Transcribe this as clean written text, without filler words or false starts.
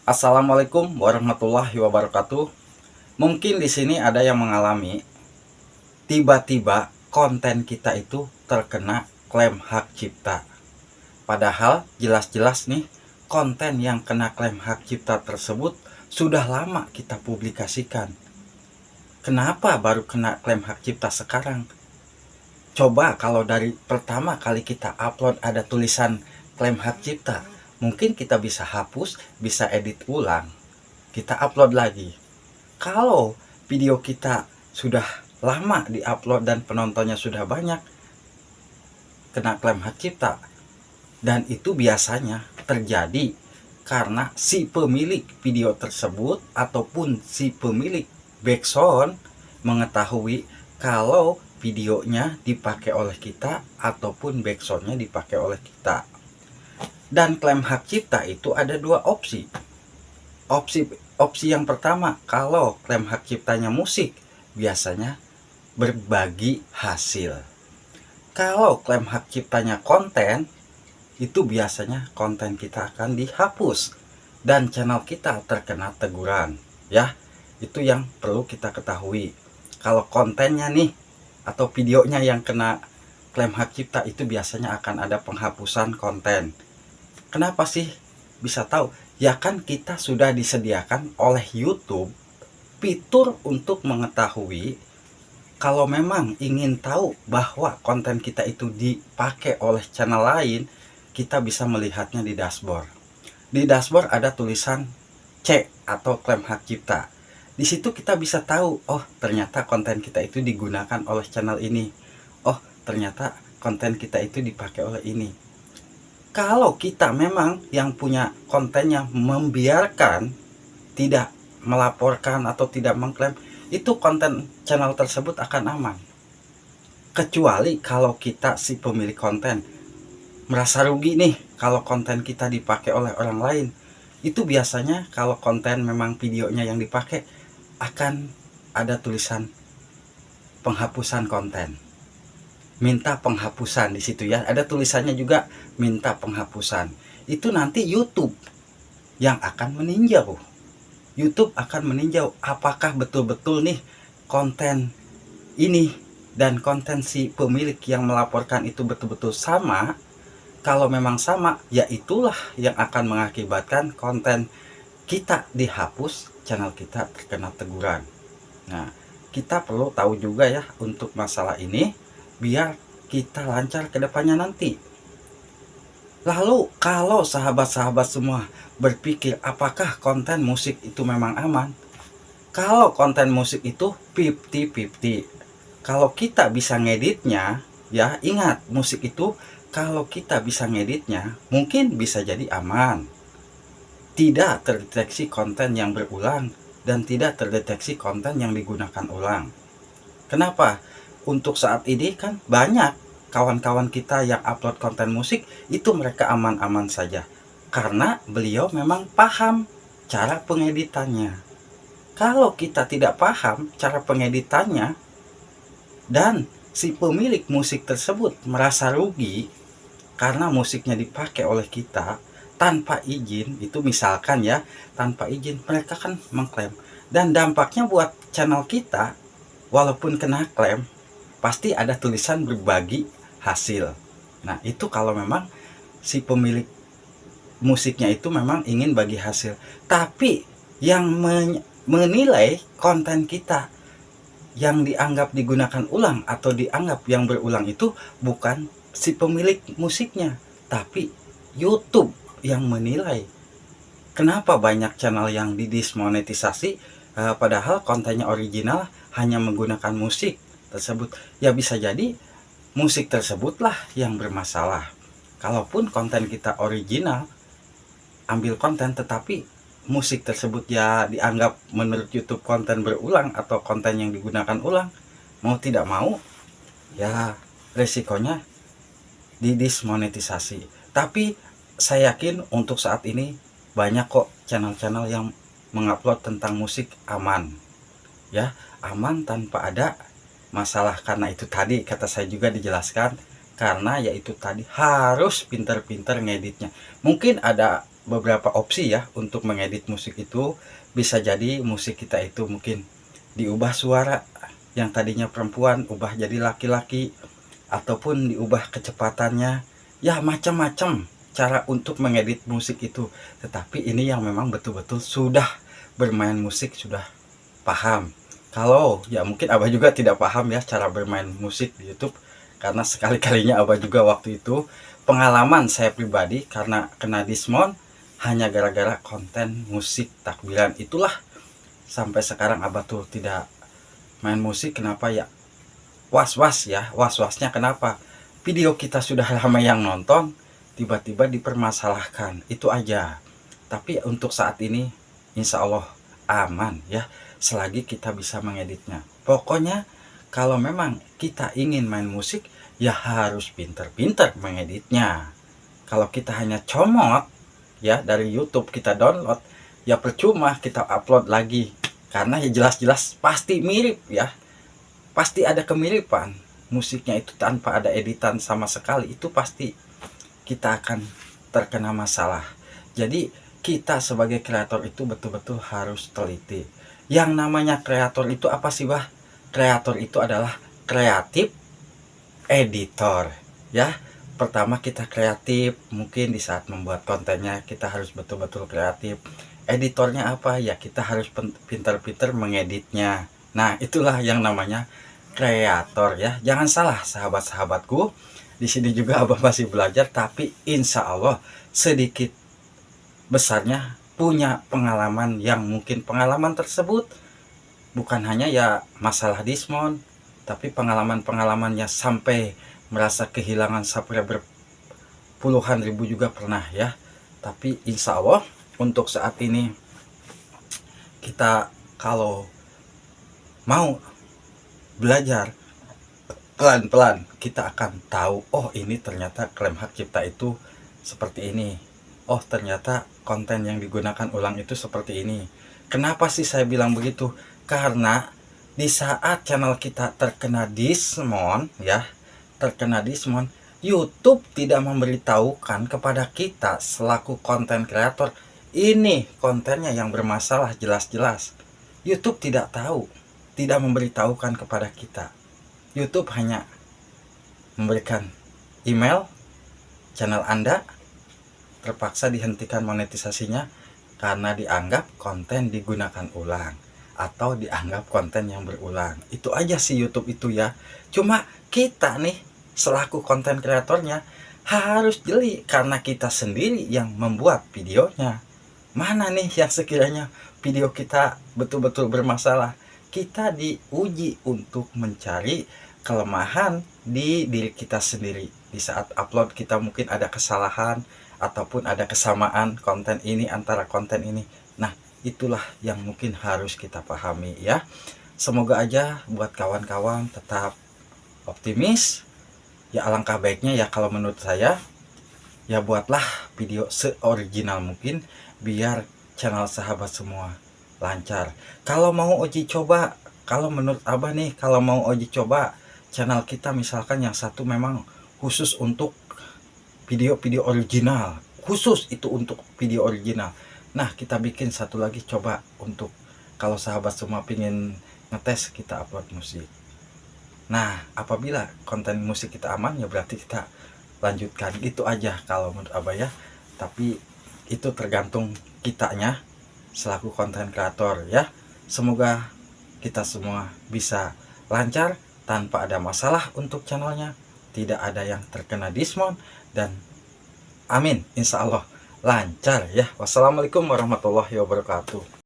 Assalamualaikum warahmatullahi wabarakatuh. Mungkin di sini ada yang mengalami tiba-tiba konten kita itu terkena klaim hak cipta. Padahal jelas-jelas nih konten yang kena klaim hak cipta tersebut sudah lama kita publikasikan. Kenapa baru kena klaim hak cipta sekarang? Coba kalau dari pertama kali kita upload ada tulisan klaim hak cipta, mungkin kita bisa hapus, bisa edit ulang, kita upload lagi. Kalau video kita sudah lama diupload dan penontonnya sudah banyak, kena klaim hak cipta. Dan itu biasanya terjadi karena si pemilik video tersebut ataupun si pemilik backsound mengetahui kalau videonya dipakai oleh kita ataupun backsoundnya dipakai oleh kita. Dan klaim hak cipta itu ada dua opsi. Opsi yang pertama, kalau klaim hak ciptanya musik, biasanya berbagi hasil. Kalau klaim hak ciptanya konten, itu biasanya konten kita akan dihapus dan channel kita terkena teguran. Ya, itu yang perlu kita ketahui. Kalau kontennya nih atau videonya yang kena klaim hak cipta, itu biasanya akan ada penghapusan konten. Kenapa sih bisa tahu? Ya kan kita sudah disediakan oleh YouTube fitur untuk mengetahui kalau memang ingin tahu bahwa konten kita itu dipakai oleh channel lain, kita bisa melihatnya di dashboard. Di dashboard ada tulisan C atau klaim hak cipta. Di situ kita bisa tahu, oh ternyata konten kita itu digunakan oleh channel ini. Oh ternyata konten kita itu dipakai oleh ini. Kalau kita memang yang punya kontennya membiarkan, tidak melaporkan atau tidak mengklaim, itu konten channel tersebut akan aman. Kecuali kalau kita si pemilik konten merasa rugi nih kalau konten kita dipakai oleh orang lain. Itu biasanya kalau konten memang videonya yang dipakai akan ada tulisan penghapusan konten. Minta penghapusan di situ ya. Ada tulisannya juga minta penghapusan. Itu nanti YouTube yang akan meninjau. YouTube akan meninjau apakah betul-betul nih konten ini dan konten si pemilik yang melaporkan itu betul-betul sama. Kalau memang sama, ya itulah yang akan mengakibatkan konten kita dihapus, channel kita terkena teguran. Nah, kita perlu tahu juga ya untuk masalah ini biar kita lancar ke depannya nanti. Lalu kalau sahabat-sahabat semua berpikir apakah konten musik itu memang aman? Kalau konten musik itu 50-50. Kalau kita bisa ngeditnya, ya ingat musik itu kalau kita bisa ngeditnya mungkin bisa jadi aman. Tidak terdeteksi konten yang berulang dan tidak terdeteksi konten yang digunakan ulang. Kenapa? Untuk saat ini kan banyak kawan-kawan kita yang upload konten musik itu mereka aman-aman saja. Karena beliau memang paham cara pengeditannya. Kalau kita tidak paham cara pengeditannya dan si pemilik musik tersebut merasa rugi karena musiknya dipakai oleh kita tanpa izin, itu misalkan ya, tanpa izin mereka kan mengklaim. Dan dampaknya buat channel kita, walaupun kena klaim, pasti ada tulisan berbagi hasil. Nah itu kalau memang si pemilik musiknya itu memang ingin bagi hasil. Tapi yang menilai konten kita yang dianggap digunakan ulang atau dianggap yang berulang itu bukan si pemilik musiknya, tapi YouTube yang menilai. Kenapa banyak channel yang didismonetisasi padahal kontennya original hanya menggunakan musik tersebut? Ya bisa jadi musik tersebutlah yang bermasalah. Kalaupun konten kita original, ambil konten tetapi musik tersebut ya dianggap menurut YouTube konten berulang atau konten yang digunakan ulang, mau tidak mau ya resikonya didismonetisasi. Tapi saya yakin untuk saat ini banyak kok channel-channel yang mengupload tentang musik aman. Ya, aman tanpa ada masalah. Karena itu tadi kata saya juga dijelaskan, karena yaitu tadi harus pintar-pintar ngeditnya. Mungkin ada beberapa opsi ya untuk mengedit musik itu. Bisa jadi musik kita itu mungkin diubah suara, yang tadinya perempuan ubah jadi laki-laki, ataupun diubah kecepatannya. Ya macam-macam cara untuk mengedit musik itu. Tetapi ini yang memang betul-betul sudah bermain musik, sudah paham. Kalau ya mungkin Abah juga tidak paham ya cara bermain musik di YouTube, karena sekali-kalinya Abah juga waktu itu pengalaman saya pribadi karena kena dismon hanya gara-gara konten musik takbiran itulah. Sampai sekarang Abah tuh tidak main musik. Kenapa ya? Was-was ya, was-wasnya kenapa? Video kita sudah ramai yang nonton, tiba-tiba dipermasalahkan, itu aja. Tapi untuk saat ini insya Allah aman ya, selagi kita bisa mengeditnya. Pokoknya kalau memang kita ingin main musik, ya harus pinter-pinter mengeditnya. Kalau kita hanya comot ya dari YouTube kita download, ya percuma kita upload lagi, karena ya jelas-jelas pasti mirip ya, pasti ada kemiripan musiknya itu tanpa ada editan sama sekali. Itu pasti kita akan terkena masalah. Jadi kita sebagai kreator itu betul-betul harus teliti. Yang namanya kreator itu apa sih, Bah? Kreator itu adalah kreatif editor ya. Pertama kita kreatif, mungkin di saat membuat kontennya kita harus betul-betul kreatif. Editornya apa ya, kita harus pintar-pintar mengeditnya. Nah itulah yang namanya kreator ya. Jangan salah sahabat-sahabatku, di sini juga Abah masih belajar, tapi insya Allah sedikit besarnya punya pengalaman, yang mungkin pengalaman tersebut bukan hanya ya masalah dismon, tapi pengalaman-pengalamannya sampai merasa kehilangan sampai berpuluhan ribu juga pernah ya. Tapi insya Allah untuk saat ini kita kalau mau belajar pelan-pelan, kita akan tahu, oh ini ternyata klaim hak cipta itu seperti ini. Oh ternyata konten yang digunakan ulang itu seperti ini. Kenapa sih saya bilang begitu? Karena di saat channel kita terkena dismon ya, terkena dismon, YouTube tidak memberitahukan kepada kita selaku konten kreator, ini kontennya yang bermasalah jelas-jelas. YouTube tidak tahu, tidak memberitahukan kepada kita. YouTube hanya memberikan email, channel Anda terpaksa dihentikan monetisasinya karena dianggap konten digunakan ulang atau dianggap konten yang berulang. Itu aja sih YouTube itu ya. Cuma kita nih selaku konten kreatornya harus jeli, karena kita sendiri yang membuat videonya. Mana nih yang sekiranya video kita betul-betul bermasalah, kita diuji untuk mencari kelemahan di diri kita sendiri. Di saat upload kita mungkin ada kesalahan ataupun ada kesamaan konten ini antara konten ini. Nah itulah yang mungkin harus kita pahami ya. Semoga aja buat kawan-kawan tetap optimis ya. Alangkah baiknya ya kalau menurut saya ya, buatlah video seoriginal mungkin biar channel sahabat semua lancar. Kalau mau uji coba, kalau menurut Abah nih, kalau mau uji coba channel kita misalkan yang satu memang khusus untuk video-video original, khusus itu untuk video original. Nah kita bikin satu lagi coba untuk kalau sahabat semua pingin ngetes kita upload musik. Nah apabila konten musik kita aman ya berarti kita lanjutkan. Itu aja kalau menurut Abah ya. Tapi itu tergantung kitanya selaku konten kreator ya. Semoga kita semua bisa lancar tanpa ada masalah untuk channelnya, tidak ada yang terkena dismon, dan amin insya Allah lancar ya. Wassalamualaikum warahmatullahi wabarakatuh.